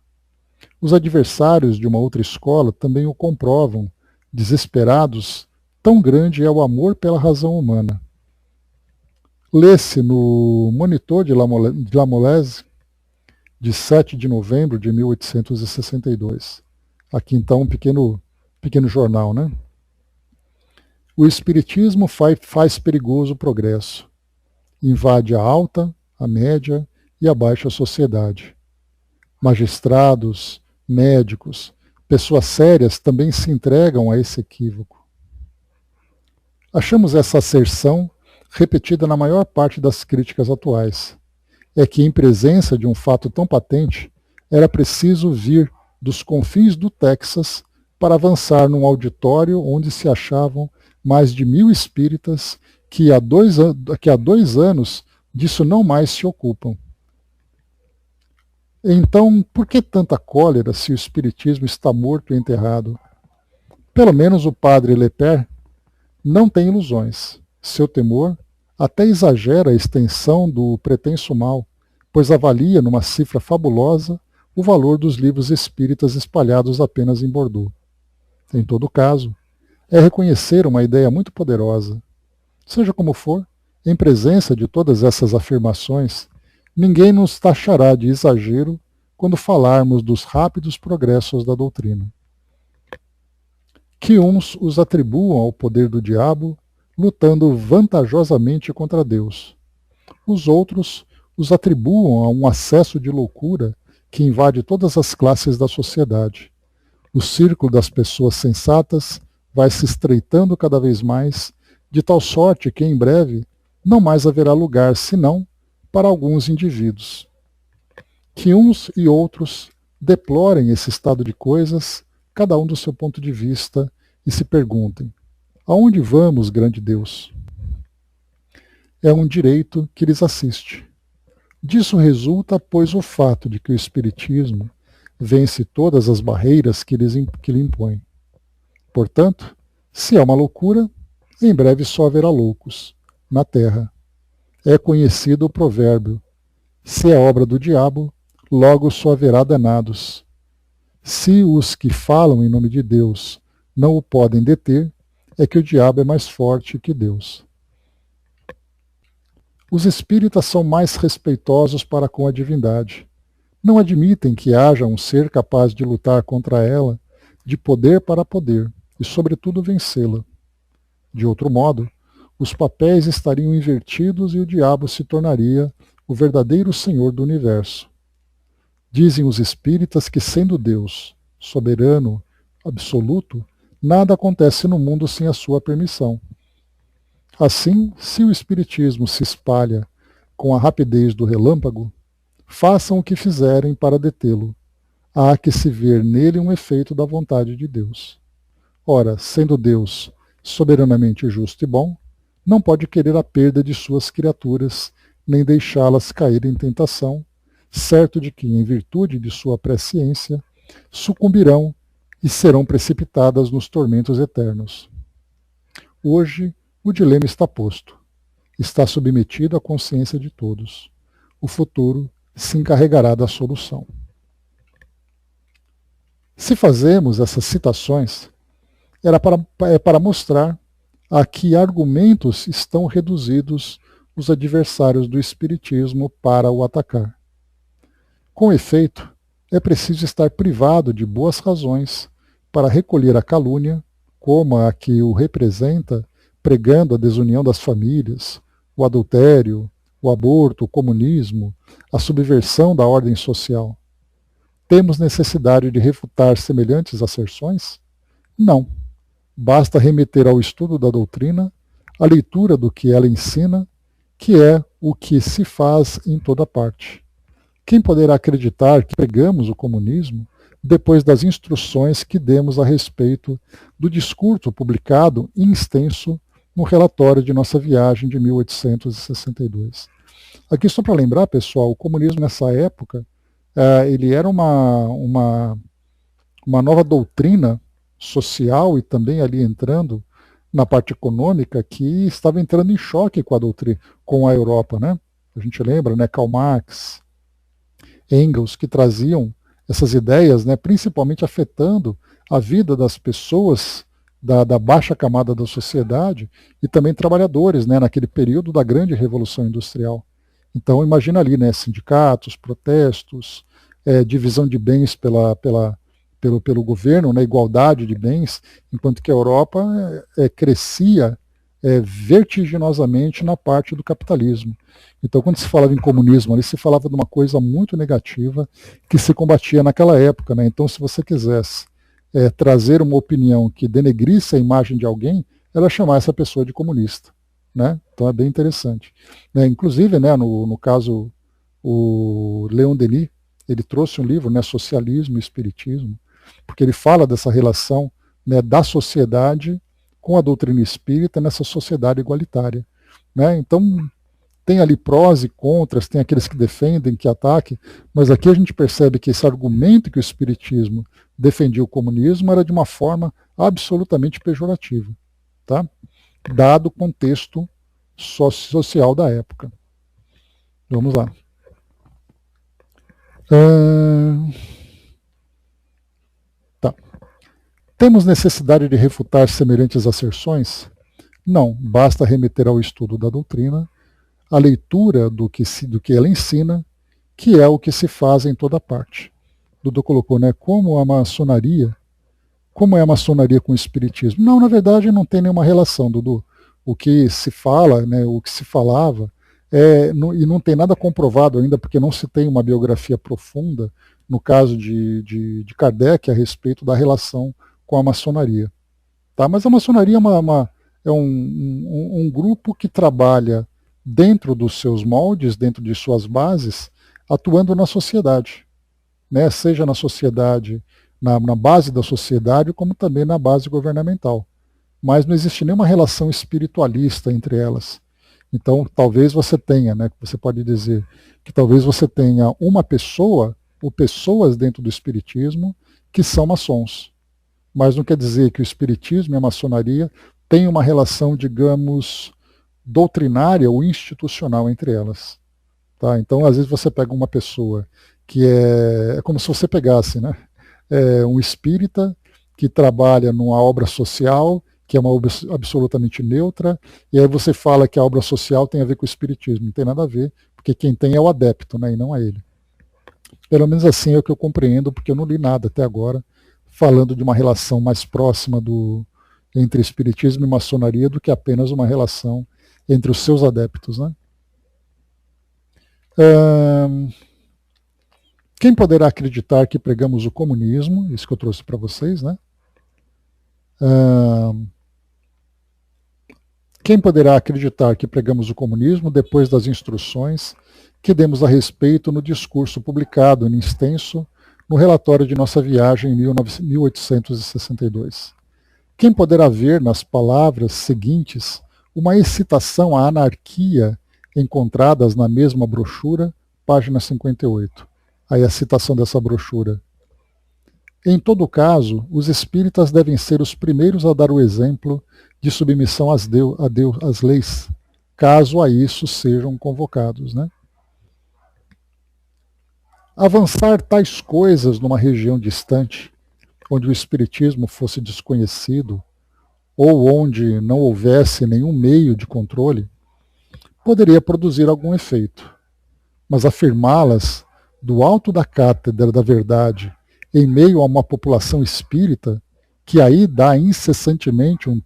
Os adversários de uma outra escola também o comprovam, desesperados, tão grande é o amor pela razão humana. Lê-se no Monitor de Lamolese, de 7 de novembro de 1862. Aqui então um pequeno jornal, né? O Espiritismo faz perigoso progresso. Invade a alta, a média e a baixa sociedade. Magistrados, médicos, pessoas sérias também se entregam a esse equívoco. Achamos essa asserção repetida na maior parte das críticas atuais. É que, em presença de um fato tão patente, era preciso vir dos confins do Texas para avançar num auditório onde se achavam mais de 1.000 espíritas que há 2 anos disso não mais se ocupam. Então, por que tanta cólera se o espiritismo está morto e enterrado? Pelo menos o padre Lepère não tem ilusões. Seu temor até exagera a extensão do pretenso mal, pois avalia numa cifra fabulosa o valor dos livros espíritas espalhados apenas em Bordeaux. Em todo caso, é reconhecer uma ideia muito poderosa. Seja como for, em presença de todas essas afirmações, ninguém nos taxará de exagero quando falarmos dos rápidos progressos da doutrina. Que uns os atribuam ao poder do diabo, lutando vantajosamente contra Deus. Os outros os atribuam a um acesso de loucura que invade todas as classes da sociedade. O círculo das pessoas sensatas vai se estreitando cada vez mais, de tal sorte que em breve não mais haverá lugar senão para alguns indivíduos. Que uns e outros deplorem esse estado de coisas, cada um do seu ponto de vista, e se perguntem: aonde vamos, grande Deus? É um direito que lhes assiste. Disso resulta, pois, o fato de que o Espiritismo vence todas as barreiras que lhe impõem. Portanto, se é uma loucura, em breve só haverá loucos na terra. É conhecido o provérbio: se é obra do diabo, logo só haverá danados. Se os que falam em nome de Deus não o podem deter, é que o diabo é mais forte que Deus. Os espíritas são mais respeitosos para com a divindade. Não admitem que haja um ser capaz de lutar contra ela, de poder para poder, e sobretudo vencê-la. De outro modo, os papéis estariam invertidos e o diabo se tornaria o verdadeiro senhor do universo. Dizem os espíritas que, sendo Deus soberano, absoluto, nada acontece no mundo sem a sua permissão. Assim, se o espiritismo se espalha com a rapidez do relâmpago, façam o que fizerem para detê-lo. Há que se ver nele um efeito da vontade de Deus. Ora, sendo Deus soberanamente justo e bom, não pode querer a perda de suas criaturas, nem deixá-las cair em tentação, certo de que, em virtude de sua presciência, sucumbirão e serão precipitadas nos tormentos eternos. Hoje, o dilema está posto. Está submetido à consciência de todos. O futuro se encarregará da solução. Se fazemos essas citações, é para mostrar a que argumentos estão reduzidos os adversários do Espiritismo para o atacar. Com efeito, é preciso estar privado de boas razões para recolher a calúnia, como a que o representa, pregando a desunião das famílias, o adultério, o aborto, o comunismo, a subversão da ordem social. Temos necessidade de refutar semelhantes asserções? Não. Basta remeter ao estudo da doutrina, à leitura do que ela ensina, que é o que se faz em toda parte. Quem poderá acreditar que pregamos o comunismo depois das instruções que demos a respeito do discurso publicado em extenso no relatório de nossa viagem de 1862? Aqui só para lembrar, pessoal, o comunismo nessa época, ele era uma nova doutrina social e também ali entrando na parte econômica que estava entrando em choque com a doutrina, com a Europa, né? A gente lembra, né, Karl Marx, Engels, que traziam essas ideias, né, principalmente afetando a vida das pessoas da baixa camada da sociedade e também trabalhadores, né, naquele período da grande revolução industrial. Então imagina ali, né, sindicatos, protestos, divisão de bens pelo governo, né, igualdade de bens, enquanto que a Europa crescia vertiginosamente na parte do capitalismo. Então, quando se falava em comunismo, ali se falava de uma coisa muito negativa que se combatia naquela época, né? Então, se você quisesse trazer uma opinião que denegrisse a imagem de alguém, ela chamar essa pessoa de comunista, né? Então, é bem interessante. Inclusive, né, no caso, o Leon Denis, ele trouxe um livro, né, Socialismo e Espiritismo, porque ele fala dessa relação, né, da sociedade com a doutrina espírita nessa sociedade igualitária, né? Então, tem ali prós e contras, tem aqueles que defendem, que atacam, mas aqui a gente percebe que esse argumento que o espiritismo defendia o comunismo era de uma forma absolutamente pejorativa, tá? Dado o contexto social da época. Vamos lá. Tá. Temos necessidade de refutar semelhantes asserções? Não, basta remeter ao estudo da doutrina, a leitura do que ela ensina, que é o que se faz em toda parte. Dudu colocou, né, como é a maçonaria com o espiritismo? Não, na verdade não tem nenhuma relação, Dudu. O que se fala, né, o que se falava, e não tem nada comprovado ainda, porque não se tem uma biografia profunda, no caso de Kardec, a respeito da relação com a maçonaria. Tá? Mas a maçonaria é um grupo que trabalha dentro dos seus moldes, dentro de suas bases, atuando na sociedade, né? Seja na sociedade, na base da sociedade, como também na base governamental. Mas não existe nenhuma relação espiritualista entre elas. Então, talvez você tenha, né, você pode dizer que talvez você tenha uma pessoa ou pessoas dentro do espiritismo que são maçons. Mas não quer dizer que o espiritismo e a maçonaria têm uma relação, digamos, doutrinária ou institucional entre elas. Tá? Então, às vezes você pega uma pessoa que é como se você pegasse, né, um espírita que trabalha numa obra social, que é uma obra absolutamente neutra, e aí você fala que a obra social tem a ver com o espiritismo. Não tem nada a ver, porque quem tem é o adepto, né, e não é ele. Pelo menos assim é o que eu compreendo, porque eu não li nada até agora falando de uma relação mais próxima entre espiritismo e maçonaria do que apenas uma relação entre os seus adeptos, né? Quem poderá acreditar que pregamos o comunismo? Isso que eu trouxe para vocês, né? Quem poderá acreditar que pregamos o comunismo depois das instruções que demos a respeito no discurso publicado em extenso no relatório de nossa viagem em 1862? Quem poderá ver nas palavras seguintes uma excitação à anarquia encontradas na mesma brochura, página 58? Aí a citação dessa brochura. Em todo caso, os espíritas devem ser os primeiros a dar o exemplo de submissão às leis, caso a isso sejam convocados, né? Avançar tais coisas numa região distante, onde o espiritismo fosse desconhecido, ou onde não houvesse nenhum meio de controle, poderia produzir algum efeito. Mas afirmá-las do alto da cátedra da verdade, em meio a uma população espírita, que aí dá incessantemente um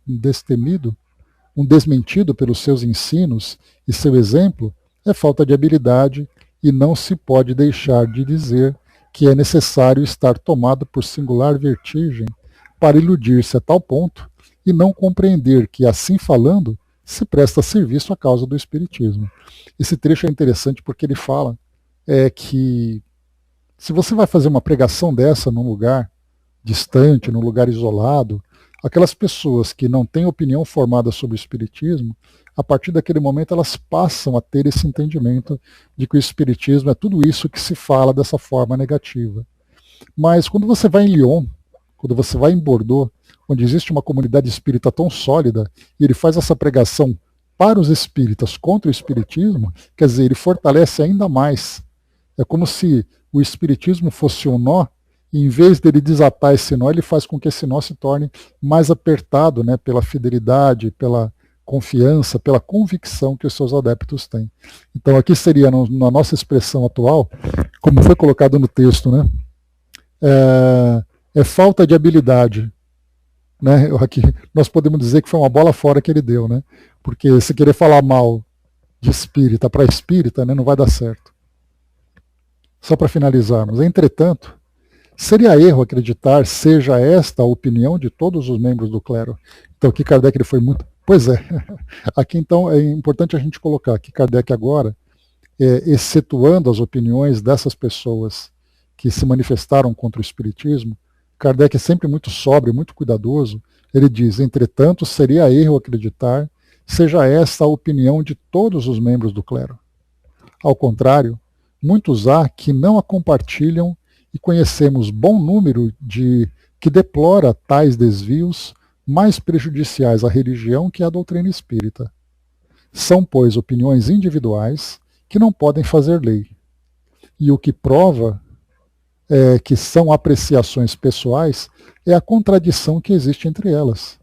desmentido pelos seus ensinos e seu exemplo, é falta de habilidade e não se pode deixar de dizer que é necessário estar tomado por singular vertigem para iludir-se a tal ponto e não compreender que, assim falando, se presta serviço à causa do Espiritismo. Esse trecho é interessante porque ele fala que se você vai fazer uma pregação dessa num lugar distante, num lugar isolado, aquelas pessoas que não têm opinião formada sobre o Espiritismo, a partir daquele momento elas passam a ter esse entendimento de que o Espiritismo é tudo isso que se fala dessa forma negativa. Mas quando você vai em Lyon, quando você vai em Bordeaux, onde existe uma comunidade espírita tão sólida, e ele faz essa pregação para os espíritas contra o Espiritismo, quer dizer, ele fortalece ainda mais. É como se o Espiritismo fosse um nó, e em vez dele desatar esse nó, ele faz com que esse nó se torne mais apertado, né, pela fidelidade, pela confiança, pela convicção que os seus adeptos têm. Então aqui seria, na nossa expressão atual, como foi colocado no texto, né, é falta de habilidade. Né? Aqui nós podemos dizer que foi uma bola fora que ele deu, né? Porque se querer falar mal de espírita para espírita, né, não vai dar certo. Só para finalizarmos, entretanto, seria erro acreditar seja esta a opinião de todos os membros do clero. Então aqui Kardec ele foi muito... Pois é, aqui então é importante a gente colocar que Kardec agora, excetuando as opiniões dessas pessoas que se manifestaram contra o Espiritismo, Kardec é sempre muito sóbrio, muito cuidadoso. Ele diz, entretanto, seria erro acreditar seja esta a opinião de todos os membros do clero. Ao contrário, muitos há que não a compartilham e conhecemos bom número de que deplora tais desvios mais prejudiciais à religião que à doutrina espírita. São, pois, opiniões individuais que não podem fazer lei. E o que prova que são apreciações pessoais é a contradição que existe entre elas.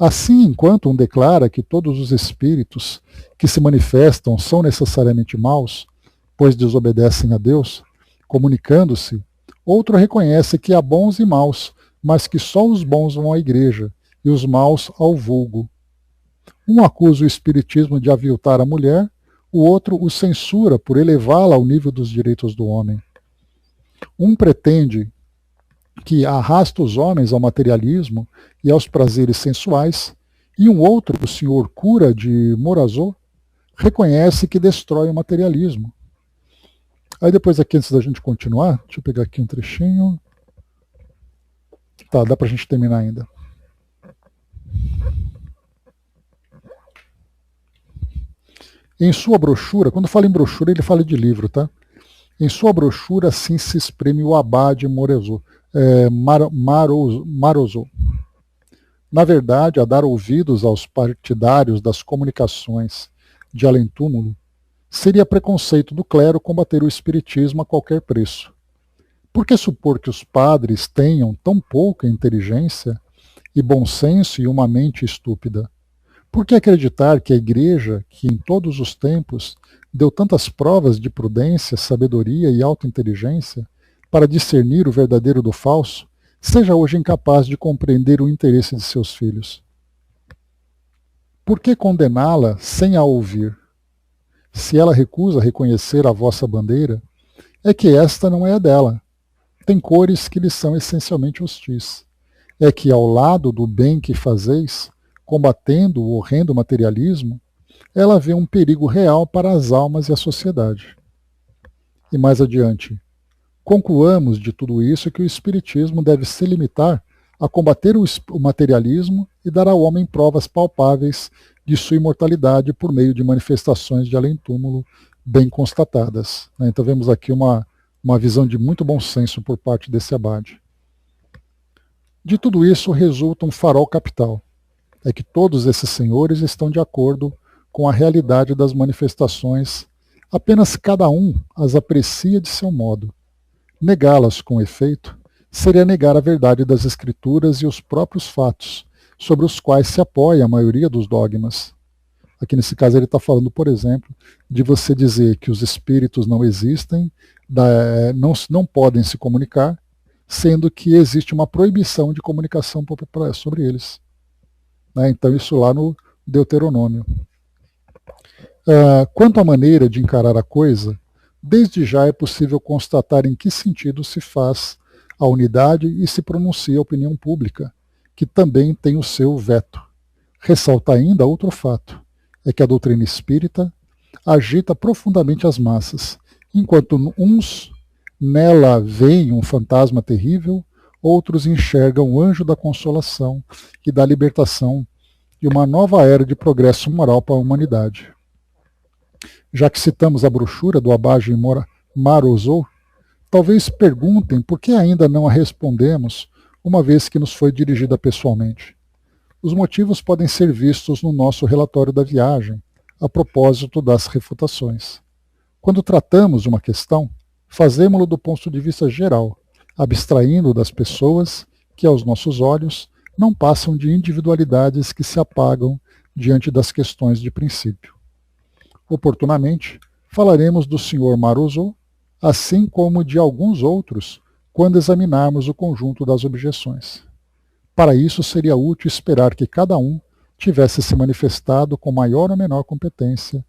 Assim, enquanto um declara que todos os espíritos que se manifestam são necessariamente maus, pois desobedecem a Deus, comunicando-se, outro reconhece que há bons e maus, mas que só os bons vão à igreja e os maus ao vulgo. Um acusa o espiritismo de aviltar a mulher, o outro o censura por elevá-la ao nível dos direitos do homem. Um pretende que arrasta os homens ao materialismo e aos prazeres sensuais, e um outro, o senhor Cura de Morazot, reconhece que destrói o materialismo. Aí depois aqui, antes da gente continuar, deixa eu pegar aqui um trechinho. Tá, dá pra gente terminar ainda. Em sua brochura, quando fala em brochura, ele fala de livro, tá? Em sua brochura, assim se exprime o abade Marozot. Na verdade, a dar ouvidos aos partidários das comunicações de além-túmulo, seria preconceito do clero combater o espiritismo a qualquer preço. Por que supor que os padres tenham tão pouca inteligência e bom senso e uma mente estúpida? Por que acreditar que a Igreja, que em todos os tempos deu tantas provas de prudência, sabedoria e autointeligência para discernir o verdadeiro do falso, seja hoje incapaz de compreender o interesse de seus filhos? Por que condená-la sem a ouvir? Se ela recusa reconhecer a vossa bandeira, é que esta não é a dela. Tem cores que lhe são essencialmente hostis. É que, ao lado do bem que fazeis, combatendo o horrendo materialismo, ela vê um perigo real para as almas e a sociedade. E mais adiante, concluamos de tudo isso que o Espiritismo deve se limitar a combater o materialismo e dar ao homem provas palpáveis de sua imortalidade por meio de manifestações de além-túmulo bem constatadas. Então vemos aqui uma visão de muito bom senso por parte desse abade. De tudo isso resulta um farol capital. É que todos esses senhores estão de acordo com a realidade das manifestações, apenas cada um as aprecia de seu modo. Negá-las, com efeito, seria negar a verdade das Escrituras e os próprios fatos, sobre os quais se apoia a maioria dos dogmas. Aqui nesse caso ele está falando, por exemplo, de você dizer que os espíritos não existem, não podem se comunicar, sendo que existe uma proibição de comunicação sobre eles. Então isso lá no Deuteronômio. Quanto à maneira de encarar a coisa, desde já é possível constatar em que sentido se faz a unidade e se pronuncia a opinião pública, que também tem o seu veto. Ressalta ainda outro fato, é que a doutrina espírita agita profundamente as massas, enquanto uns nela veem um fantasma terrível, outros enxergam o anjo da consolação e da libertação e uma nova era de progresso moral para a humanidade. Já que citamos a brochura do Abage Marozou, talvez perguntem por que ainda não a respondemos, uma vez que nos foi dirigida pessoalmente. Os motivos podem ser vistos no nosso relatório da viagem, a propósito das refutações. Quando tratamos de uma questão, fazemo-lo do ponto de vista geral, abstraindo das pessoas que, aos nossos olhos, não passam de individualidades que se apagam diante das questões de princípio. Oportunamente, falaremos do Sr. Marozou, assim como de alguns outros, quando examinarmos o conjunto das objeções. Para isso, seria útil esperar que cada um tivesse se manifestado com maior ou menor competência,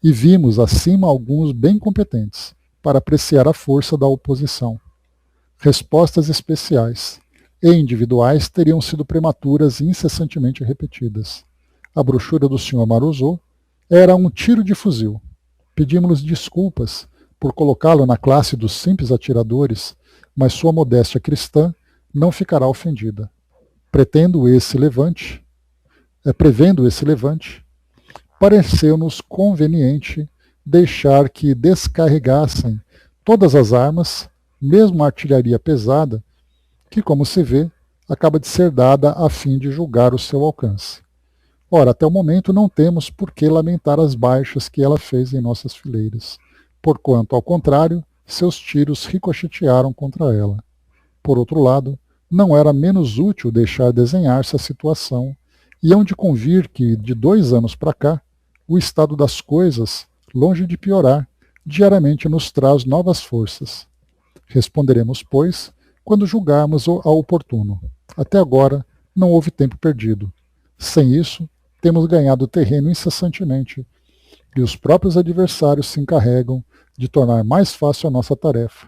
e vimos acima alguns bem competentes, para apreciar a força da oposição. Respostas especiais e individuais teriam sido prematuras e incessantemente repetidas. A brochura do Sr. Marozou era um tiro de fuzil. Pedimos-lhes desculpas por colocá-lo na classe dos simples atiradores, mas sua modéstia cristã não ficará ofendida. Prevendo esse levante, pareceu-nos conveniente deixar que descarregassem todas as armas, mesmo a artilharia pesada, que, como se vê, acaba de ser dada a fim de julgar o seu alcance. Ora, até o momento não temos por que lamentar as baixas que ela fez em nossas fileiras, porquanto, ao contrário, seus tiros ricochetearam contra ela. Por outro lado, não era menos útil deixar desenhar-se a situação, e hão de convir que, de 2 anos para cá, o estado das coisas, longe de piorar, diariamente nos traz novas forças. Responderemos, pois, quando julgarmos a oportuno. Até agora, não houve tempo perdido. Sem isso, temos ganhado terreno incessantemente, e os próprios adversários se encarregam de tornar mais fácil a nossa tarefa.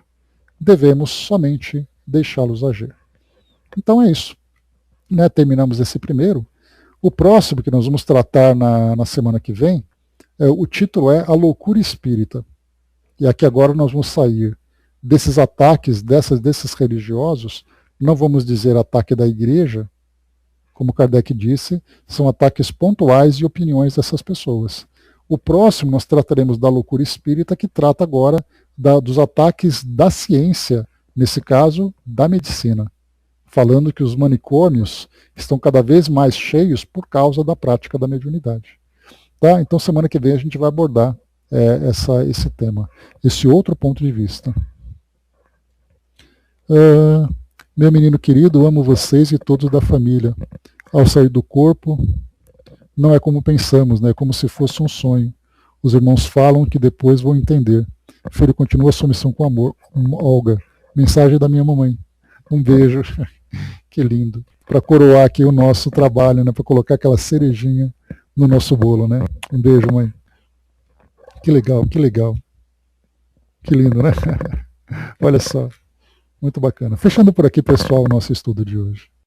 Devemos somente deixá-los agir. Então é isso. Terminamos esse primeiro. O próximo que nós vamos tratar na semana que vem, o título é A Loucura Espírita. E aqui agora nós vamos sair desses ataques, desses religiosos, não vamos dizer ataque da igreja, como Kardec disse, são ataques pontuais e opiniões dessas pessoas. O próximo nós trataremos da loucura espírita, que trata agora dos ataques da ciência, nesse caso, da medicina, falando que os manicômios estão cada vez mais cheios por causa da prática da mediunidade. Tá? Então, semana que vem a gente vai abordar esse tema, esse outro ponto de vista. Meu menino querido, amo vocês e todos da família. Ao sair do corpo, não é como pensamos, né? É como se fosse um sonho. Os irmãos falam que depois vão entender. Filho, continua a sua missão com amor. Olga, mensagem da minha mamãe. Um beijo. Que lindo. Para coroar aqui o nosso trabalho, né? Para colocar aquela cerejinha no nosso bolo, né? Um beijo, mãe. Que legal, que legal. Que lindo, né? Olha só. Muito bacana. Fechando por aqui, pessoal, o nosso estudo de hoje.